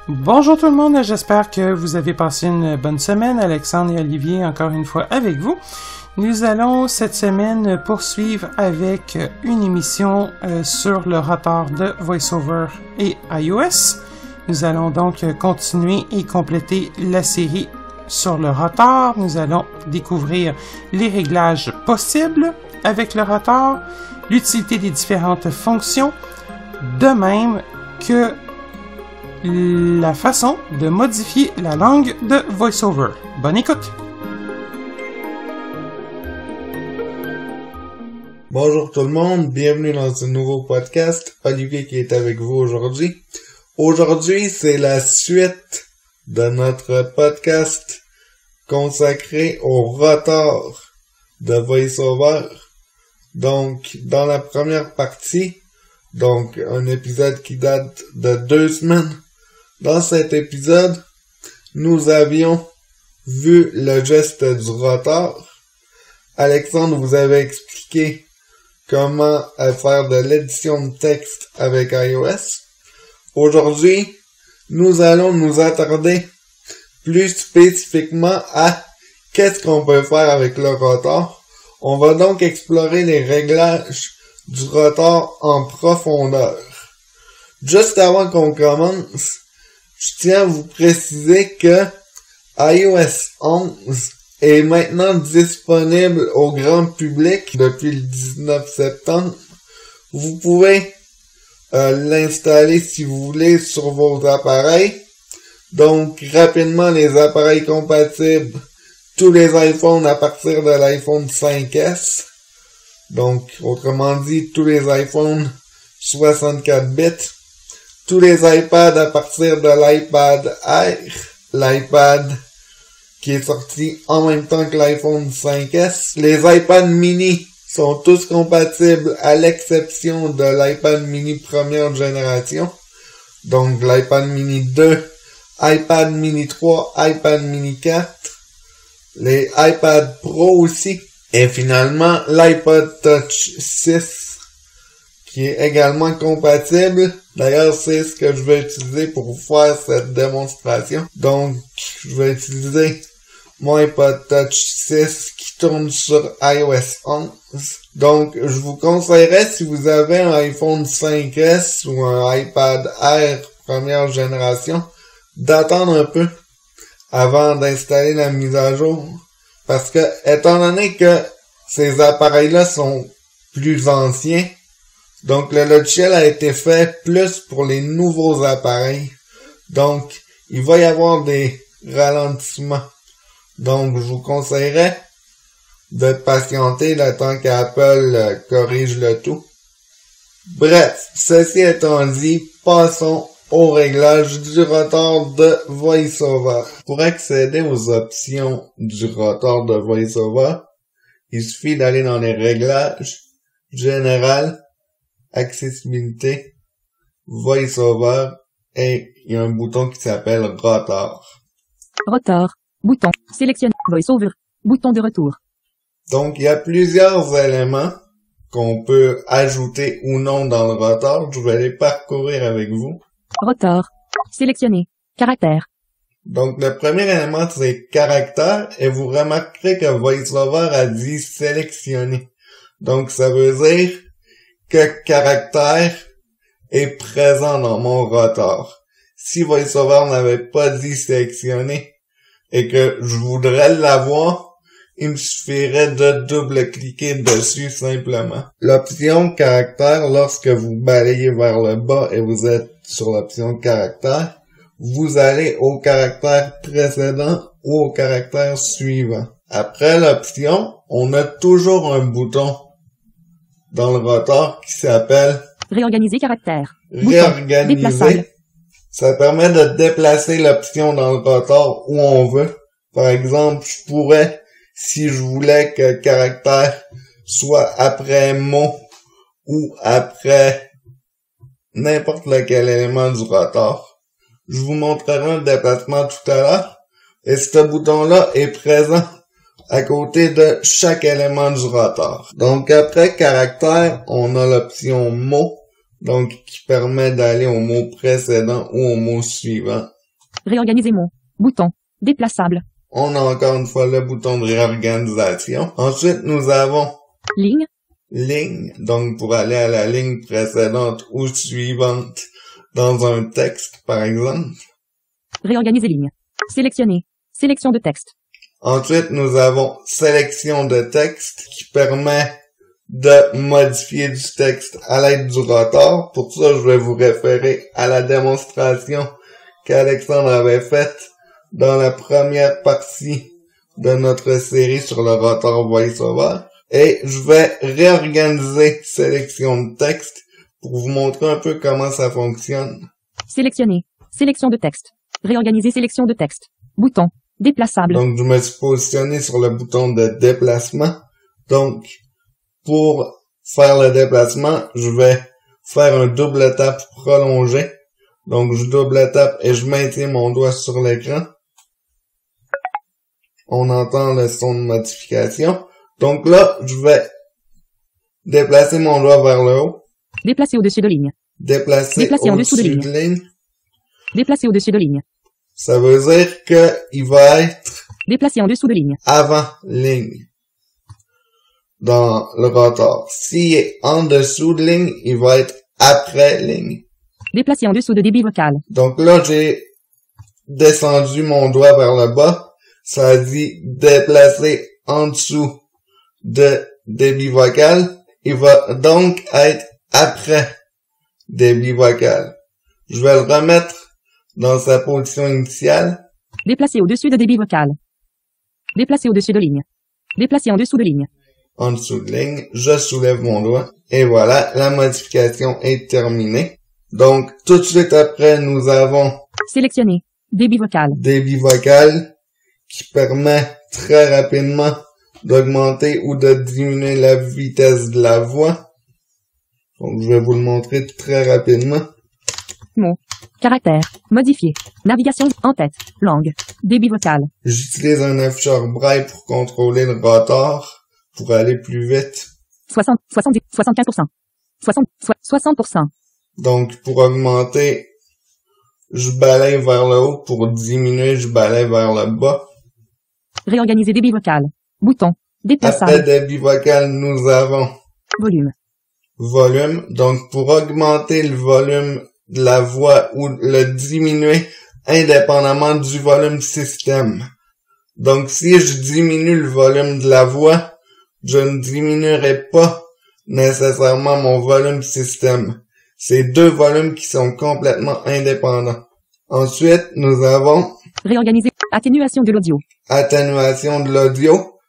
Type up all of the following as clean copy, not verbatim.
Bonjour tout le monde, j'espère que vous avez passé une bonne semaine. Alexandre et Olivier encore une fois avec vous. Nous allons cette semaine poursuivre avec une émission sur le rotor de VoiceOver et iOS. Nous allons donc continuer et compléter la série sur le rotor. Nous allons découvrir les réglages possibles avec le rotor, l'utilité des différentes fonctions, de même que la façon de modifier la langue de VoiceOver. Bonne écoute! Bonjour tout le monde, bienvenue dans ce nouveau podcast. Olivier qui est avec vous aujourd'hui. Aujourd'hui, c'est la suite de notre podcast consacré au rotor de VoiceOver. Donc, dans la première partie, donc un épisode qui date de 2 semaines, dans cet épisode, nous avions vu le geste du rotor. Alexandre vous avait expliqué comment faire de l'édition de texte avec iOS. Aujourd'hui, nous allons nous attarder plus spécifiquement à qu'est-ce qu'on peut faire avec le rotor. On va donc explorer les réglages du rotor en profondeur. Juste avant qu'on commence, je tiens à vous préciser que iOS 11 est maintenant disponible au grand public depuis le 19 septembre. Vous pouvez l'installer si vous voulez sur vos appareils. Donc, rapidement, les appareils compatibles, tous les iPhones à partir de l'iPhone 5S. Donc, autrement dit, tous les iPhones 64 bits. Tous les iPads à partir de l'iPad Air. L'iPad qui est sorti en même temps que l'iPhone 5S. Les iPad mini sont tous compatibles à l'exception de l'iPad mini première génération. Donc l'iPad mini 2, iPad mini 3, iPad mini 4, les iPad Pro aussi. Et finalement l'iPod Touch 6 qui est également compatible. D'ailleurs, c'est ce que je vais utiliser pour faire cette démonstration. Donc, je vais utiliser mon iPod Touch 6 qui tourne sur iOS 11. Donc, je vous conseillerais, si vous avez un iPhone 5S ou un iPad Air première génération, d'attendre un peu avant d'installer la mise à jour. Parce que, étant donné que ces appareils-là sont plus anciens, donc le logiciel a été fait plus pour les nouveaux appareils. Donc, il va y avoir des ralentissements. Donc, je vous conseillerais de patienter le temps qu'Apple corrige le tout. Bref, ceci étant dit, passons au réglage du rotor de VoiceOver. Pour accéder aux options du rotor de VoiceOver, il suffit d'aller dans les réglages, général, accessibilité, VoiceOver, et il y a un bouton qui s'appelle rotor. Rotor, bouton, sélectionne, VoiceOver, bouton de retour. Donc, il y a plusieurs éléments qu'on peut ajouter ou non dans le rotor. Je vais les parcourir avec vous. Rotor, sélectionné, caractère. Donc, le premier élément, c'est caractère, et vous remarquerez que VoiceOver a dit sélectionner. Donc, ça veut dire que caractère est présent dans mon rotor. Si VoiceOver n'avait pas dit sélectionner et que je voudrais l'avoir, il me suffirait de double-cliquer dessus simplement. L'option caractère, lorsque vous balayez vers le bas et vous êtes sur l'option caractère, vous allez au caractère précédent ou au caractère suivant. Après l'option, on a toujours un bouton dans le rotor qui s'appelle réorganiser caractère. Réorganiser. Ça permet de déplacer l'option dans le rotor où on veut. Par exemple, je pourrais, si je voulais que caractère soit après mot ou après n'importe lequel élément du rotor. Je vous montrerai un déplacement tout à l'heure. Et ce bouton-là est présent à côté de chaque élément du rotor. Donc après caractère, on a l'option mot. donc qui permet d'aller au mot précédent ou au mot suivant. Réorganiser mon. Bouton. Déplaçable. On a encore une fois le bouton de réorganisation. Ensuite, nous avons Ligne. ligne, donc pour aller à la ligne précédente ou suivante dans un texte, par exemple. Réorganiser ligne. Sélectionner. Sélection de texte. Ensuite, nous avons sélection de texte qui permet de modifier du texte à l'aide du rotor. Pour ça, je vais vous référer à la démonstration qu'Alexandre avait faite dans la première partie de notre série sur le rotor VoiceOver. Et je vais réorganiser sélection de texte pour vous montrer un peu comment ça fonctionne. Sélectionner. Sélection de texte. Réorganiser sélection de texte. Bouton. Déplaçable. Donc, je me suis positionné sur le bouton de déplacement. Donc, pour faire le déplacement, je vais faire un double tap prolongé. Donc, je double tape et je maintiens mon doigt sur l'écran. On entend le son de modification. Donc là, je vais déplacer mon doigt vers le haut. Déplacer au-dessus de ligne. Déplacer en dessous de ligne. ligne. Déplacer au-dessus de ligne. Ça veut dire que il va être Déplacer en dessous de ligne. avant ligne dans le rotor. S'il est en dessous de ligne, il va être après ligne. Déplacer en dessous de débit vocal. Donc là, j'ai descendu mon doigt vers le bas. Ça dit déplacer en dessous de débit vocal. Il va donc être après débit vocal. Je vais le remettre dans sa position initiale. Déplacer au-dessus de débit vocal. Déplacer au-dessus de ligne. Déplacer en dessous de ligne. En dessous de ligne, je soulève mon doigt. Et voilà, la modification est terminée. Donc, tout de suite après, nous avons Sélectionner. Débit vocal. débit vocal qui permet très rapidement d'augmenter ou de diminuer la vitesse de la voix. Donc, je vais vous le montrer très rapidement. Mots. Caractère. Modifier. Navigation. En tête. Langue. Débit vocal. J'utilise un afficheur braille pour contrôler le rotor, pour aller plus vite. 60, 70, 75%. 60%. Donc, pour augmenter, je balaye vers le haut. Pour diminuer, je balaye vers le bas. Réorganiser débit vocal. Bouton. Déplaçable. Après débit vocal, nous avons Volume. volume. Donc, pour augmenter le volume de la voix ou le diminuer indépendamment du volume système. Donc, si je diminue le volume de la voix, je ne diminuerai pas nécessairement mon volume système. C'est deux volumes qui sont complètement indépendants. Ensuite, nous avons Réorganiser. Atténuation de l'audio. atténuation de l'audio.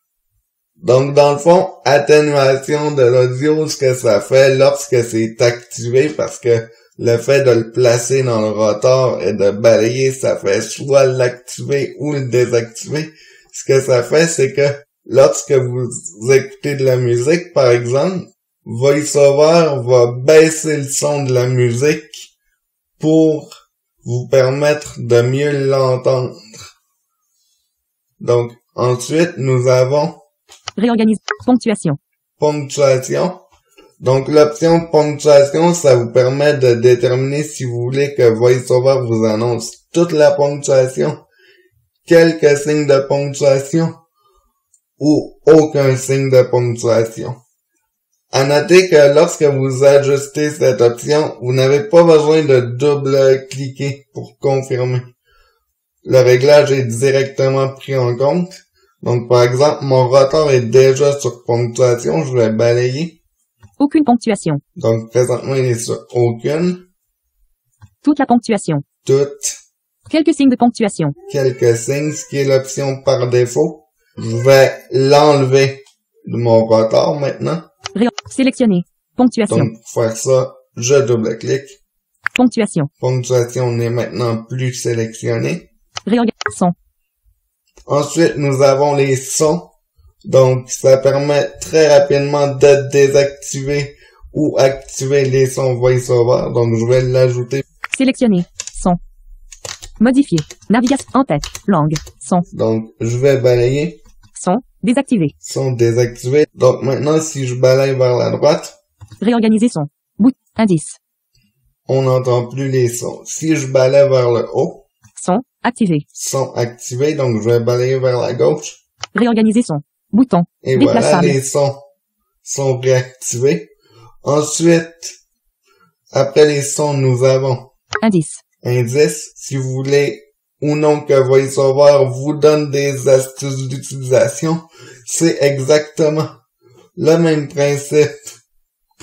Donc, dans le fond, atténuation de l'audio, ce que ça fait lorsque c'est activé, parce que le fait de le placer dans le rotor et de balayer, ça fait soit l'activer ou le désactiver. Ce que ça fait, c'est que lorsque vous écoutez de la musique, par exemple, VoiceOver va baisser le son de la musique pour vous permettre de mieux l'entendre. Donc, ensuite, nous avons Réorganiser. Ponctuation. ponctuation. Donc, l'option ponctuation, ça vous permet de déterminer si vous voulez que VoiceOver vous annonce toute la ponctuation, quelques signes de ponctuation ou aucun signe de ponctuation. À noter que lorsque vous ajustez cette option, vous n'avez pas besoin de double-cliquer pour confirmer. Le réglage est directement pris en compte. Donc, par exemple, mon rotor est déjà sur ponctuation, je vais balayer. Aucune ponctuation. Donc, présentement, il est sur aucune, Toute la ponctuation. toute, Quelques signes de ponctuation. quelques signes, ce qui est l'option par défaut. Je vais l'enlever de mon rotor maintenant. Sélectionner. Ponctuation. Donc, pour faire ça, je double-clique. Ponctuation. Ponctuation n'est maintenant plus sélectionnée. Son. Ensuite, nous avons les sons. Donc, ça permet très rapidement de désactiver ou activer les sons VoiceOver. Donc, je vais l'ajouter. Sélectionner. Son. Modifier. Navigation. En tête. Langue. Son. Donc, je vais balayer. Son. Désactiver. Son désactivé. Donc, maintenant, si je balaye vers la droite, Réorganiser son. Indice. on n'entend plus les sons. Si je balaye vers le haut, Son. Activé. son activé, donc je vais balayer vers la gauche. Réorganiser son. Bouton. Et voilà, Déplaçable. les sons sont réactivés. Ensuite, après les sons, nous avons Indice. indice. Si vous voulez ou non que VoiceOver vous donne des astuces d'utilisation, c'est exactement le même principe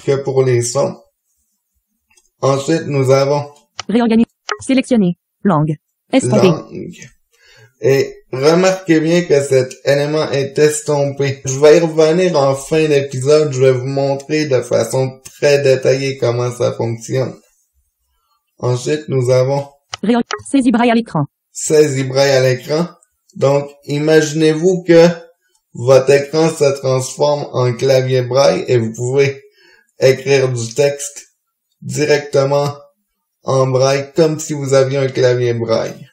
que pour les sons. Ensuite, nous avons Réorganiser. Sélectionner. Langue. Estompé. langue. Et remarquez bien que cet élément est estompé. Je vais y revenir en fin d'épisode. Je vais vous montrer de façon très détaillée comment ça fonctionne. Ensuite, nous avons Saisie braille à l'écran. saisie braille à l'écran. Donc, imaginez-vous que votre écran se transforme en clavier braille et vous pouvez écrire du texte directement en braille comme si vous aviez un clavier braille.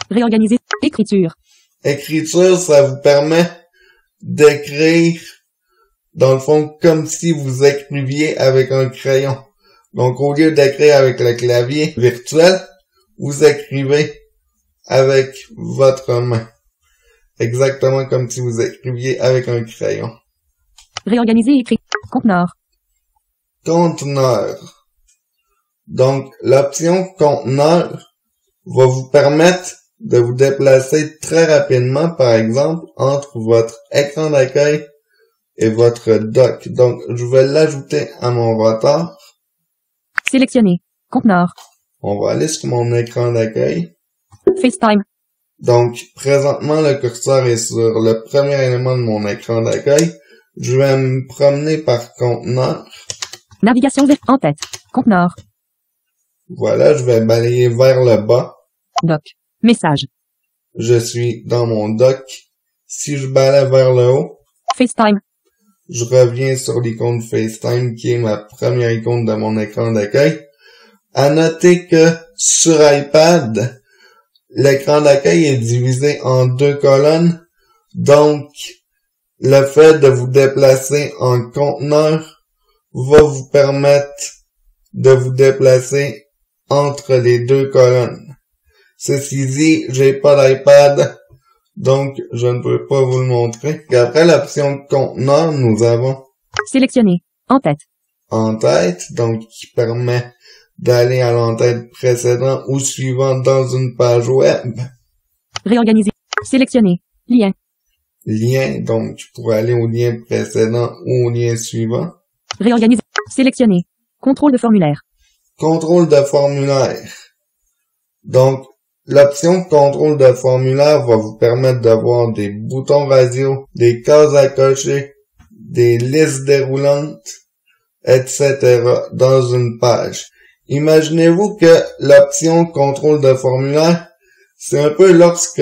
Réorganiser. Écriture. Écriture, ça vous permet d'écrire, dans le fond, comme si vous écriviez avec un crayon. Donc, au lieu d'écrire avec le clavier virtuel, vous écrivez avec votre main. Exactement comme si vous écriviez avec un crayon. Réorganiser écrit. Conteneur. Conteneur. Donc, l'option conteneur va vous permettre de vous déplacer très rapidement, par exemple, entre votre écran d'accueil et votre dock. Donc, je vais l'ajouter à mon rotor. Sélectionner. Conteneur. On va aller sur mon écran d'accueil. FaceTime. Donc, présentement, le curseur est sur le premier élément de mon écran d'accueil. Je vais me promener par conteneur. Navigation vers en tête. Conteneur. Voilà, je vais balayer vers le bas. Doc. Message. Je suis dans mon dock. Si je balaye vers le haut, FaceTime. je reviens sur l'icône FaceTime qui est ma première icône de mon écran d'accueil. À noter que sur iPad, l'écran d'accueil est divisé en 2 colonnes. Donc, le fait de vous déplacer en conteneur va vous permettre de vous déplacer entre les 2 colonnes. Ceci dit, j'ai pas d'iPad, donc je ne peux pas vous le montrer. Et après l'option conteneur, nous avons Sélectionner. En tête. en tête, donc qui permet d'aller à l'entête précédent ou suivant dans une page web. Réorganiser. Sélectionner. Lien. Lien, donc pour aller au lien précédent ou au lien suivant. Réorganiser. Sélectionner. Contrôle de formulaire. Contrôle de formulaire. Donc, l'option contrôle de formulaire va vous permettre d'avoir des boutons radio, des cases à cocher, des listes déroulantes, etc. dans une page. Imaginez-vous que l'option contrôle de formulaire, c'est un peu lorsque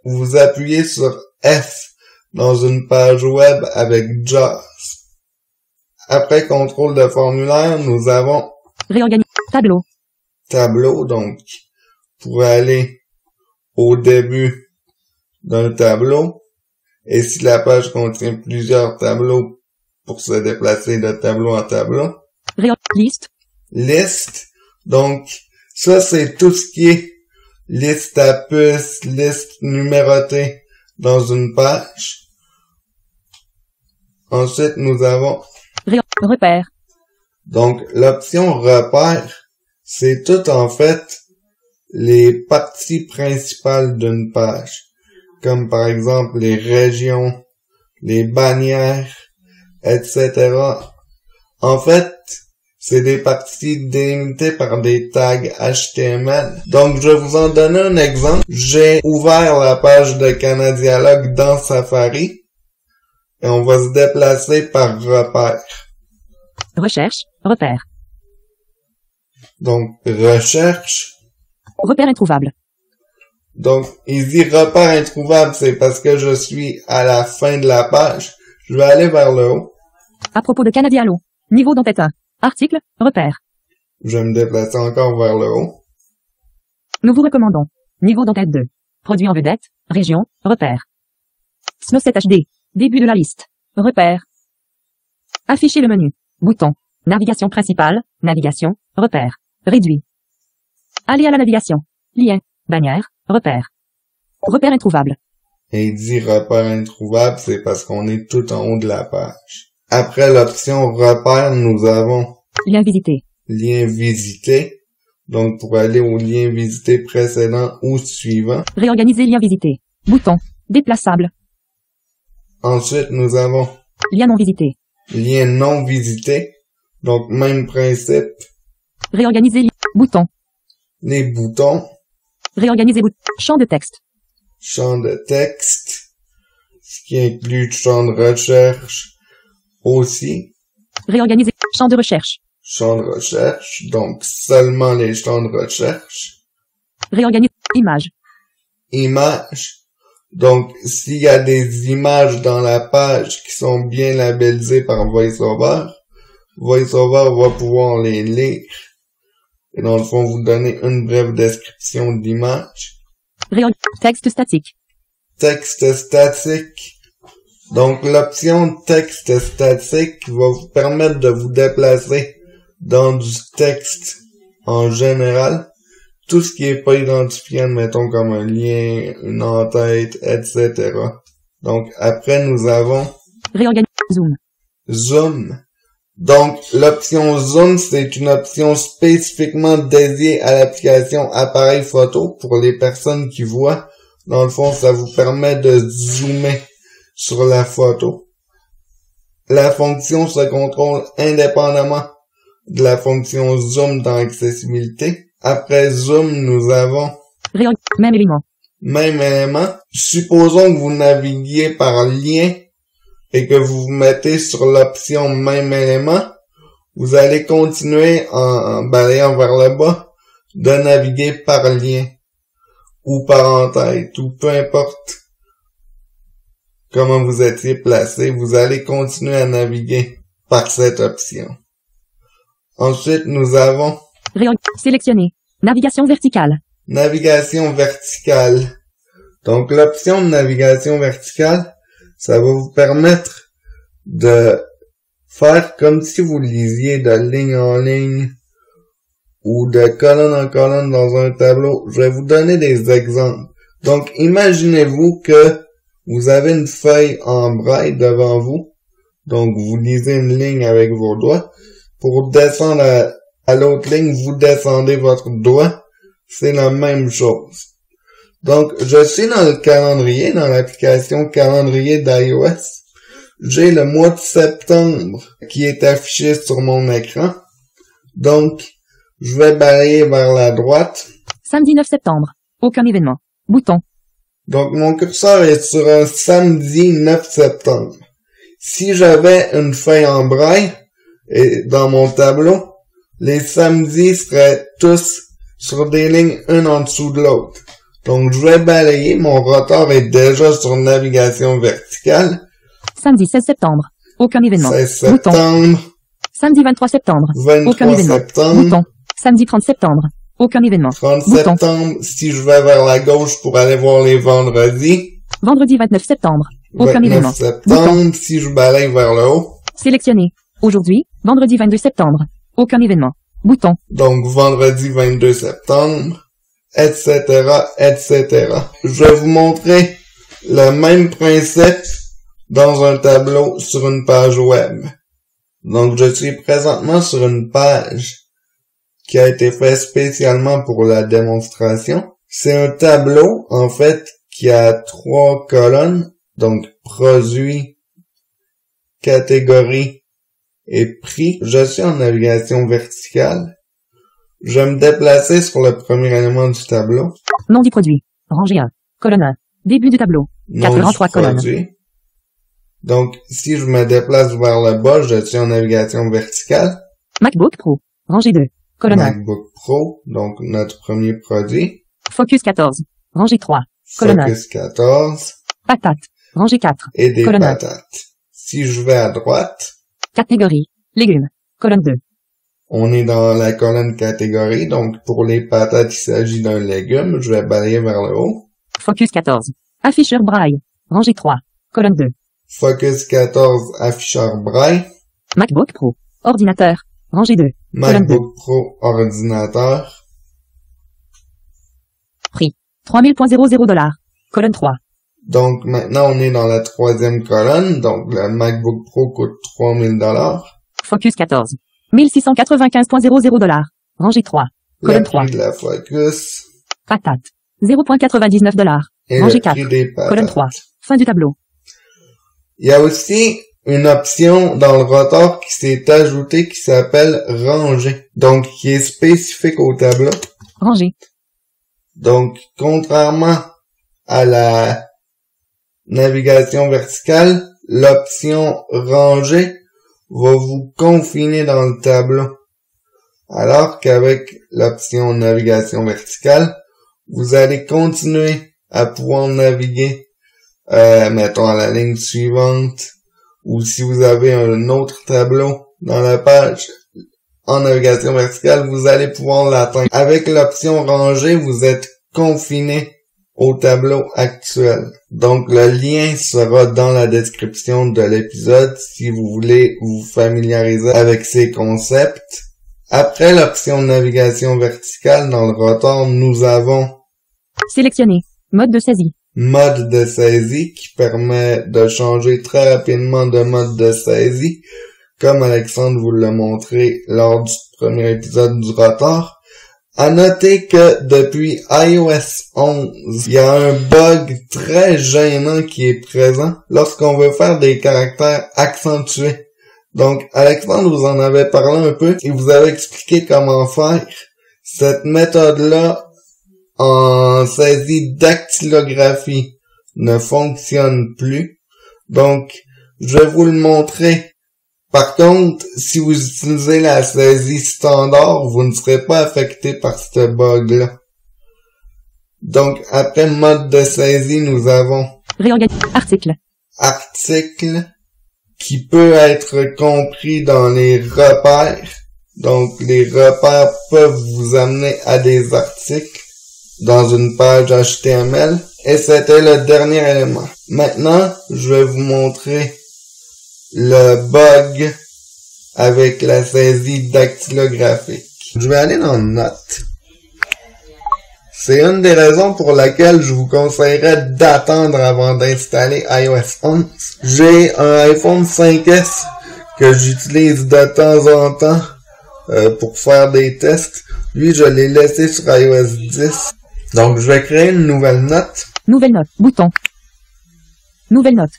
vous appuyez sur F dans une page web avec JAWS. Après contrôle de formulaire, nous avons Réorganiser. Tableau. tableau, donc pour aller au début d'un tableau. Et si la page contient plusieurs tableaux, pour se déplacer de tableau en tableau. Liste. Liste. Donc, ça, c'est tout ce qui est liste à puces, liste numérotée dans une page. Ensuite, nous avons Repère. donc l'option repère. C'est tout en fait les parties principales d'une page, comme par exemple les régions, les bannières, etc. En fait, c'est des parties délimitées par des tags HTML. Donc, je vais vous en donner un exemple. J'ai ouvert la page de Canadialogue dans Safari et on va se déplacer par repère. Recherche. Repère. Donc, recherche. Repère introuvable. Donc, il dit repère introuvable, c'est parce que je suis à la fin de la page. Je vais aller vers le haut. À propos de Canadialo. Niveau d'entête 1. Article. Repère. Je vais me déplacer encore vers le haut. Nous vous recommandons. Niveau d'entête 2. Produit en vedette. Région. Repère. Snowset HD. Début de la liste. Repère. Afficher le menu. Bouton. Navigation principale, navigation, repère, réduit. Aller à la navigation. Lien, bannière, repère. Repère introuvable. Et il dit repère introuvable, c'est parce qu'on est tout en haut de la page. Après l'option repère, nous avons Lien visité. lien visité. Donc, pour aller au lien visité précédent ou suivant. Réorganiser lien visité. Bouton. Déplaçable. Ensuite, nous avons Lien non visité. lien non visité. Donc, même principe. Réorganiser bouton. Les boutons, Réorganiser bouton. Champ de texte. champ de texte, ce qui inclut champ de recherche aussi. Réorganiser. Champ de recherche. Champ de recherche, donc seulement les champs de recherche. Réorganiser. Image. Images, donc s'il y a des images dans la page qui sont bien labellisées par VoiceOver, VoiceOver va pouvoir les lire et dans le fond vous donner une brève description d'image. Texte statique. Texte statique. Donc l'option texte statique va vous permettre de vous déplacer dans du texte en général. Tout ce qui est pas identifié, admettons comme un lien, une en-tête, etc. Donc après nous avons Zoom. Zoom. Donc l'option Zoom, c'est une option spécifiquement dédiée à l'application appareil photo pour les personnes qui voient. Dans le fond, ça vous permet de zoomer sur la photo. La fonction se contrôle indépendamment de la fonction zoom dans accessibilité. Après zoom, nous avons Même élément. même élément. Supposons que vous naviguiez par lien et que vous vous mettez sur l'option même élément. Vous allez continuer en balayant vers le bas de naviguer par lien ou par en-tête ou peu importe comment vous étiez placé, vous allez continuer à naviguer par cette option. Ensuite, nous avons Sélectionner. Navigation verticale. navigation verticale. Donc, l'option de navigation verticale, ça va vous permettre de faire comme si vous lisiez de ligne en ligne ou de colonne en colonne dans un tableau. Je vais vous donner des exemples. Donc, imaginez-vous que vous avez une feuille en braille devant vous. Donc, vous lisez une ligne avec vos doigts. Pour descendre à l'autre ligne, vous descendez votre doigt. C'est la même chose. Donc, je suis dans le calendrier, dans l'application calendrier d'iOS. J'ai le mois de septembre qui est affiché sur mon écran. Donc, je vais balayer vers la droite. Samedi 9 septembre. Aucun événement. Bouton. Donc, mon curseur est sur un samedi 9 septembre. Si j'avais une feuille en braille et dans mon tableau, les samedis seraient tous sur des lignes une en dessous de l'autre. Donc, je vais balayer. Mon rotor est déjà sur navigation verticale. Samedi 16 septembre. Aucun événement. 16 Bouton. septembre, Samedi 23 septembre. 23 Aucun événement. septembre, Bouton. Samedi 30 septembre. Aucun événement. 30 Bouton. septembre, si je vais vers la gauche pour aller voir les vendredis. Vendredi 29 septembre. Aucun 29 événement. septembre, si je balaye vers le haut. Sélectionner. Aujourd'hui, vendredi 22 septembre. Aucun événement. Bouton. Donc, vendredi 22 septembre, etc., etc. Je vais vous montrer le même principe dans un tableau sur une page web. Donc, je suis présentement sur une page qui a été faite spécialement pour la démonstration. C'est un tableau, en fait, qui a 3 colonnes, donc produit, catégorie et prix. Je suis en navigation verticale. Je vais me déplacer sur le premier élément du tableau. Nom du produit. Rangée 1. Colonne 1. Début du tableau. 4 Nom rangs du 3 colonnes. produit. Donc, si je me déplace vers le bas, je suis en navigation verticale. MacBook Pro. Rangée 2. Colonne 1. MacBook Pro, donc notre premier produit. Focus 14. Rangée 3. Colonne 1. Focus 14 Patate. Rangée 4. et des Colonne 1. patates. Si je vais à droite, Catégorie. Légumes. Colonne 2. on est dans la colonne catégorie. Donc, pour les patates, il s'agit d'un légume. Je vais balayer vers le haut. Focus 14. Afficheur braille. Rangée 3. Colonne 2. Focus 14, afficheur braille. MacBook Pro. Ordinateur. Rangée 2. Colonne 2. MacBook Pro ordinateur. Prix. 3000.00 $. Colonne 3. Donc maintenant on est dans la troisième colonne, donc le MacBook Pro coûte $3000. Focus 14. 1695.00 $. Rangée 3. Colonne Le 3. prix de la Focus. Patate. 0.99 $. Et Rangée le 4. prix des patates. Colonne 3. Fin du tableau. Il y a aussi une option dans le rotor qui s'est ajoutée qui s'appelle ranger. Donc, qui est spécifique au tableau. Rangée. Donc, contrairement à la navigation verticale, l'option ranger va vous confiner dans le tableau. Alors qu'avec l'option navigation verticale, vous allez continuer à pouvoir naviguer, mettons à la ligne suivante, ou si vous avez un autre tableau dans la page en navigation verticale, vous allez pouvoir l'atteindre. Avec l'option ranger, vous êtes confiné au tableau actuel. Donc le lien sera dans la description de l'épisode si vous voulez vous familiariser avec ces concepts. Après l'option navigation verticale dans le rotor, nous avons Sélectionner. Mode de saisie. mode de saisie qui permet de changer très rapidement de mode de saisie, comme Alexandre vous l'a montré lors du premier épisode du rotor. À noter que depuis iOS 11, il y a un bug très gênant qui est présent lorsqu'on veut faire des caractères accentués. Donc, Alexandre vous en avait parlé un peu et vous avez expliqué comment faire. Cette méthode-là en saisie dactylographie ne fonctionne plus. Donc, je vais vous le montrer. Par contre, si vous utilisez la saisie standard, vous ne serez pas affecté par ce bug-là. Donc, après mode de saisie, nous avons Article. article qui peut être compris dans les repères. Donc, les repères peuvent vous amener à des articles dans une page HTML. Et c'était le dernier élément. Maintenant, je vais vous montrer le bug avec la saisie dactylographique. Je vais aller dans Notes. C'est une des raisons pour laquelle je vous conseillerais d'attendre avant d'installer iOS 11. J'ai un iPhone 5S que j'utilise de temps en temps pour faire des tests. Lui, je l'ai laissé sur iOS 10. Donc, je vais créer une nouvelle note. Nouvelle note. Bouton. Nouvelle note.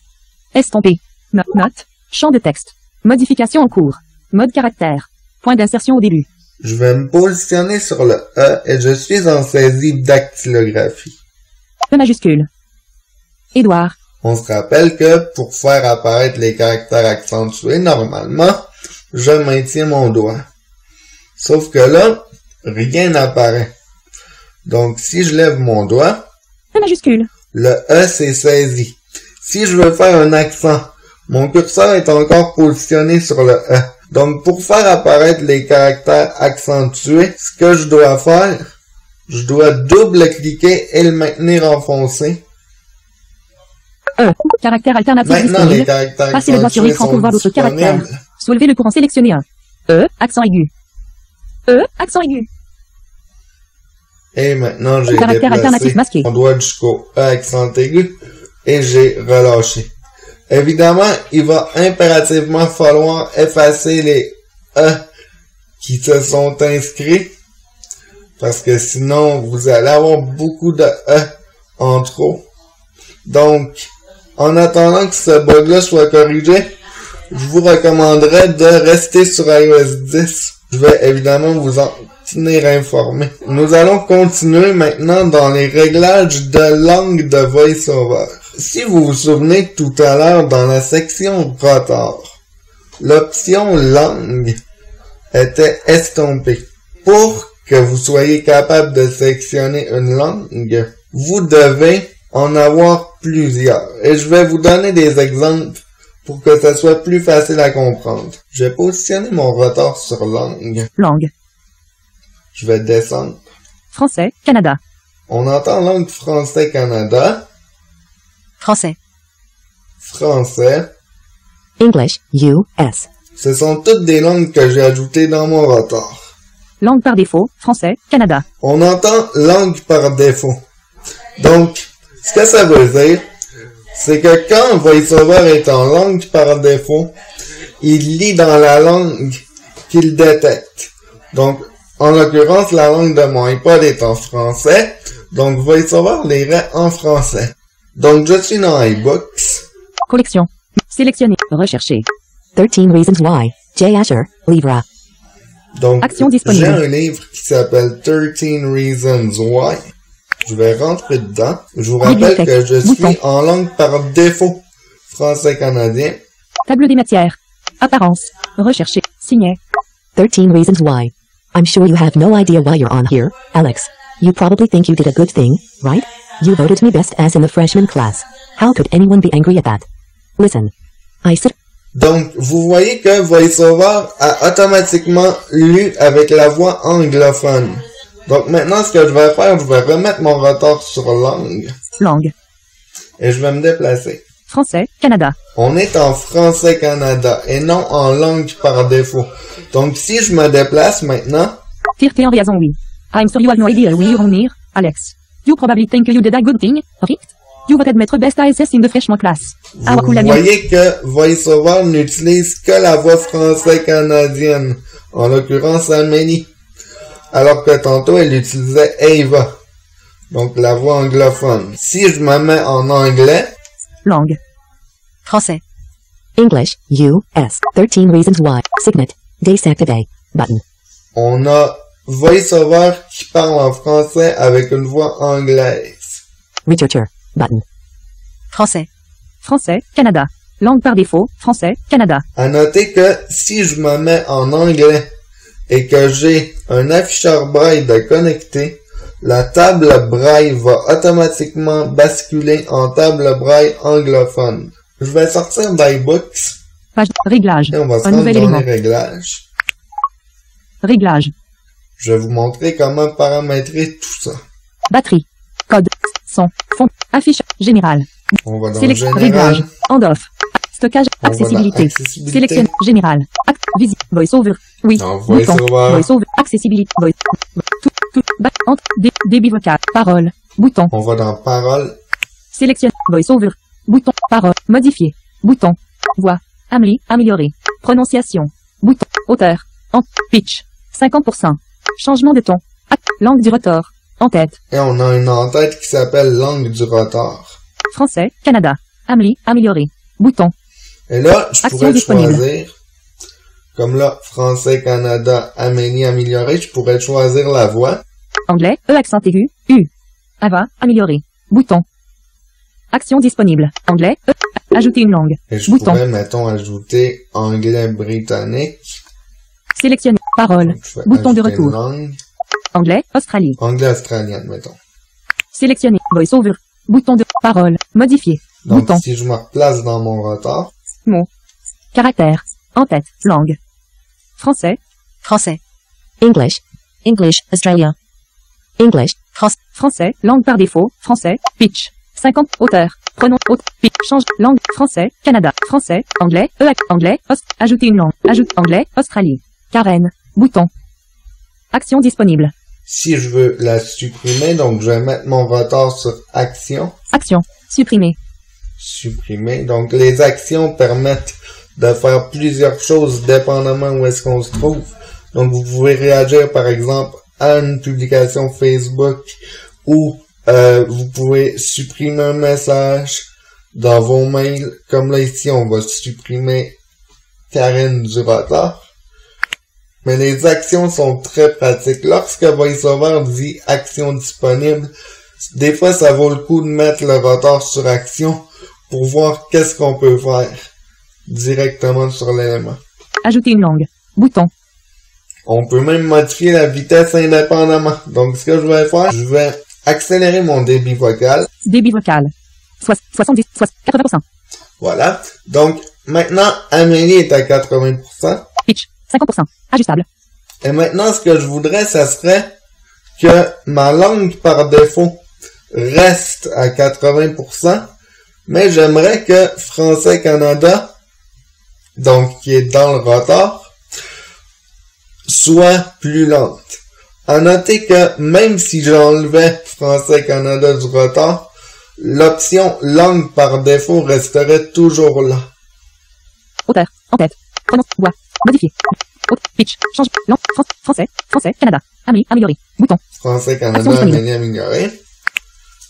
Estampé. Note. Champ de texte. Modification en cours. Mode caractère. Point d'insertion au début. Je vais me positionner sur le E et je suis en saisie dactylographie. E majuscule. Édouard. On se rappelle que pour faire apparaître les caractères accentués, normalement, je maintiens mon doigt. Sauf que là, rien n'apparaît. Donc, si je lève mon doigt, E majuscule. le E s'est saisi. Si je veux faire un accent, mon curseur est encore positionné sur le E. Donc, pour faire apparaître les caractères accentués, ce que je dois faire, je dois double-cliquer et le maintenir enfoncé. E. Caractère alternatif Maintenant, les disponible. caractères Passez le doigt sur accentués l'écran sont pour voir d'autres caractères. disponibles. Soulevez-le pour en sélectionner un. E. Accent aigu. E. Accent aigu. Et maintenant, j'ai Caractère alternatif déplacé masqué. mon doigt jusqu'au E accent aigu et j'ai relâché. Évidemment, il va impérativement falloir effacer les E qui se sont inscrits parce que sinon, vous allez avoir beaucoup de E en trop. Donc, en attendant que ce bug-là soit corrigé, je vous recommanderais de rester sur iOS 10. Je vais évidemment vous en tenir informé. Nous allons continuer maintenant dans les réglages de langue de VoiceOver. Si vous vous souvenez tout à l'heure dans la section rotor, l'option langue était estompée. Pour que vous soyez capable de sélectionner une langue, vous devez en avoir plusieurs. Et je vais vous donner des exemples pour que ça soit plus facile à comprendre. Je vais positionner mon rotor sur langue. Langue. Je vais descendre. Français. Canada. On entend langue français-Canada. Français. Français. English. US. Ce sont toutes des langues que j'ai ajoutées dans mon rotor. Langue par défaut, français, Canada. On entend langue par défaut. Donc, ce que ça veut dire, c'est que quand VoiceOver est en langue par défaut, il lit dans la langue qu'il détecte. Donc, en l'occurrence, la langue de mon iPod est en français, donc VoiceOver lirait en français. Donc, je suis dans iBooks. Collection. Sélectionner. Rechercher. 13 Reasons Why. Jay Asher, Livra. Donc, Action disponible. j'ai un livre qui s'appelle 13 Reasons Why. Je vais rentrer dedans. Je vous rappelle Bibliothèque. que je suis Bouton. en langue par défaut français-canadien. Table des matières. Apparence. Rechercher. Signet. 13 Reasons Why. I'm sure you have no idea why you're on here, Alex. You probably think you did a good thing, right? You voted me best as in the freshman class. How could anyone be angry at that? Listen. I said. Donc, vous voyez que VoiceOver a automatiquement lu avec la voix anglophone. Donc maintenant, ce que je vais faire, je vais remettre mon rotor sur langue Langue. et je vais me déplacer. Français, Canada. On est en français Canada et non en langue par défaut. Donc si je me déplace maintenant, Fierté en raison oui. I'm sure you have no idea why you're on here, Alex. You probably think you did a good thing, right? You voted mettre best ASS in the freshman class. Ah, vous cool, la voyez que VoiceOver n'utilise que la voix français canadienne, en l'occurrence Amélie. Alors que tantôt elle utilisait Ava, donc la voix anglophone. Si je me mets en anglais, Langue. Français. English, US. 13 Reasons Why. Signet. Deactivate. Button. on a VoiceOver qui parle en français avec une voix anglaise. Literature. Button. Français. Français, Canada. Langue par défaut, français, Canada. À noter que si je me mets en anglais et que j'ai un afficheur braille de connecté, la table braille va automatiquement basculer en table braille anglophone. Je vais sortir d'iBooks Page. Réglage. et on va se Un rendre nouvel dans élément. les réglages. Réglage. Je vais vous montrer comment paramétrer tout ça. Batterie. Code. Son. Fond. Affiche. Général. On va dans Sélection. Général. Réglage. Hand-off. Stockage. On va dans Accessibilité. Accessibilité. Sélection. Général. Visite. VoiceOver. Oui. Dans Bouton. VoiceOver. VoiceOver. Accessibilité. Tout. Débit vocal. Parole. Bouton. On va dans Paroles. Sélectionne. VoiceOver. Bouton. Parole. Modifier. Bouton. Voix. Améliorer. Prononciation. Bouton. Hauteur. Pitch. 50%. Changement de ton. Langue du rotor. En tête. Et on a une en-tête qui s'appelle Langue du rotor. Français, Canada. Améliorer. Bouton. Et là, je Action pourrais disponible. choisir, comme là, Français, Canada, Amélie, améliorer, je pourrais choisir la voix. Anglais, accent aigu, U. Ava, améliorer. Bouton. Action disponible. Anglais, ajouter une langue. Et je Bouton. pourrais, mettons, ajouter anglais britannique. Sélectionner. Parole. Donc, je vais Bouton de ajouter une retour. langue. Anglais, Australie. Anglais australien, mettons. Sélectionner. VoiceOver. Bouton de parole. Modifier. Donc, Bouton. si je me replace dans mon rotor, Mot. Caractère. En tête. Langue. Français. Français. English. English, Australia. English. Français. Langue par défaut. Français. Pitch. 50. Hauteur. Pronom. Pitch. Change. Langue. Français. Canada. Français. Anglais. Anglais. Ajouter une langue. Ajoute. Anglais. Australie. Karen. Bouton. Action disponible. si je veux la supprimer, donc je vais mettre mon rotor sur Action. Action. Supprimer. Supprimer. Donc, les actions permettent de faire plusieurs choses dépendamment où est-ce qu'on se trouve. Donc, vous pouvez réagir, par exemple, à une publication Facebook ou vous pouvez supprimer un message dans vos mails. Comme là, ici, on va supprimer Karen du rotor. Mais les actions sont très pratiques. Lorsque VoiceOver dit « action disponible », des fois, ça vaut le coup de mettre le rotor sur action pour voir qu'est-ce qu'on peut faire directement sur l'élément. Ajouter une langue. Bouton. On peut même modifier la vitesse indépendamment. Donc, ce que je vais faire, je vais accélérer mon débit vocal. Débit vocal. 70, 80%. Voilà. Donc, maintenant, Amélie est à 80%. Pitch. 50%. Ajustable. Et maintenant, ce que je voudrais, ça serait que ma langue par défaut reste à 80%, mais j'aimerais que Français Canada donc qui est dans le rotor, soit plus lente. À noter que même si j'enlevais Français-Canada du rotor, l'option langue par défaut resterait toujours là. Auteur, en tête, prononce, voix, modifier, pitch, change, langue, français, Canada, améliorer, bouton. Français-Canada, amélioré.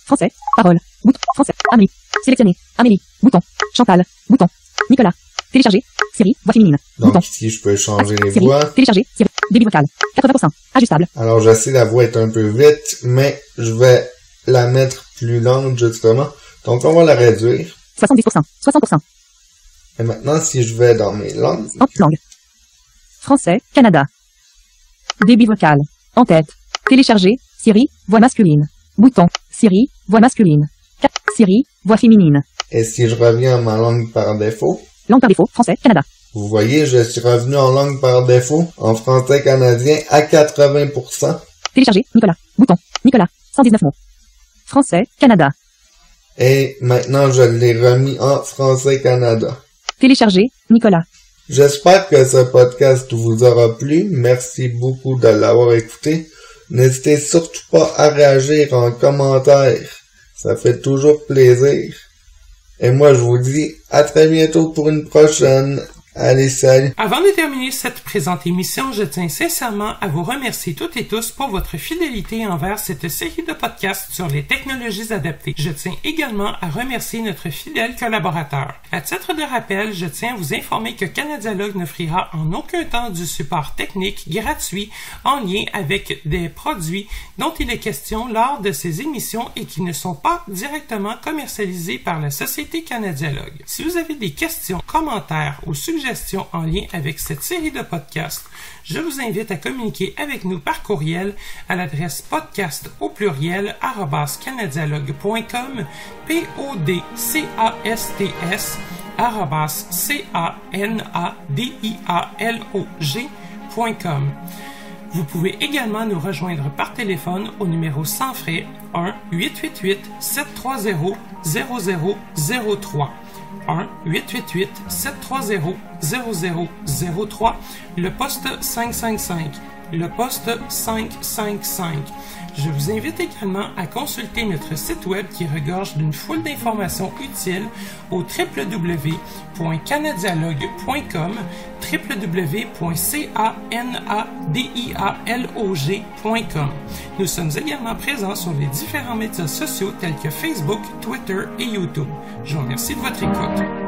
Français, parole, bouton, français, Amélie, sélectionner, Amélie, bouton, Chantal, bouton, Nicolas, télécharger, Siri, voix féminine, Donc bouton. ici, je peux changer les Siri, voix. télécharger, Siri, débit vocal, 80%, ajustable, Alors, je sais la voix est un peu vite, mais je vais la mettre plus lente, justement. Donc, on va la réduire. 70%, 60%, Et maintenant, si je vais dans mes langues, langue. Français, Canada. Débit vocal, en tête, télécharger, Siri, voix masculine, bouton, Siri, voix masculine, Siri, voix féminine, et si je reviens à ma langue par défaut, langue par défaut, français, Canada. vous voyez, je suis revenu en langue par défaut, en français canadien, à 80%. Télécharger, Nicolas, bouton, Nicolas, 119 mots. Français, Canada. Et maintenant, je l'ai remis en français Canada. Télécharger, Nicolas. J'espère que ce podcast vous aura plu. Merci beaucoup de l'avoir écouté. N'hésitez surtout pas à réagir en commentaire. Ça fait toujours plaisir. Et moi, je vous dis à très bientôt pour une prochaine. Allez, salut! Avant de terminer cette présente émission, je tiens sincèrement à vous remercier toutes et tous pour votre fidélité envers cette série de podcasts sur les technologies adaptées. Je tiens également à remercier notre fidèle collaborateur. À titre de rappel, je tiens à vous informer que Canadialogue n'offrira en aucun temps du support technique gratuit en lien avec des produits dont il est question lors de ces émissions et qui ne sont pas directement commercialisés par la société Canadialogue. Si vous avez des questions, commentaires ou suggestions en lien avec cette série de podcasts, je vous invite à communiquer avec nous par courriel à l'adresse podcast@canadialogue.com, podcast@canadialogue.com. Vous pouvez également nous rejoindre par téléphone au numéro sans frais 1-888-730-0003. 1-888-730-0003, le poste 555. Le poste 555. Je vous invite également à consulter notre site web qui regorge d'une foule d'informations utiles au www.canadialogue.com, www.canadialog.com. Nous sommes également présents sur les différents médias sociaux tels que Facebook, Twitter et YouTube. Je vous remercie de votre écoute.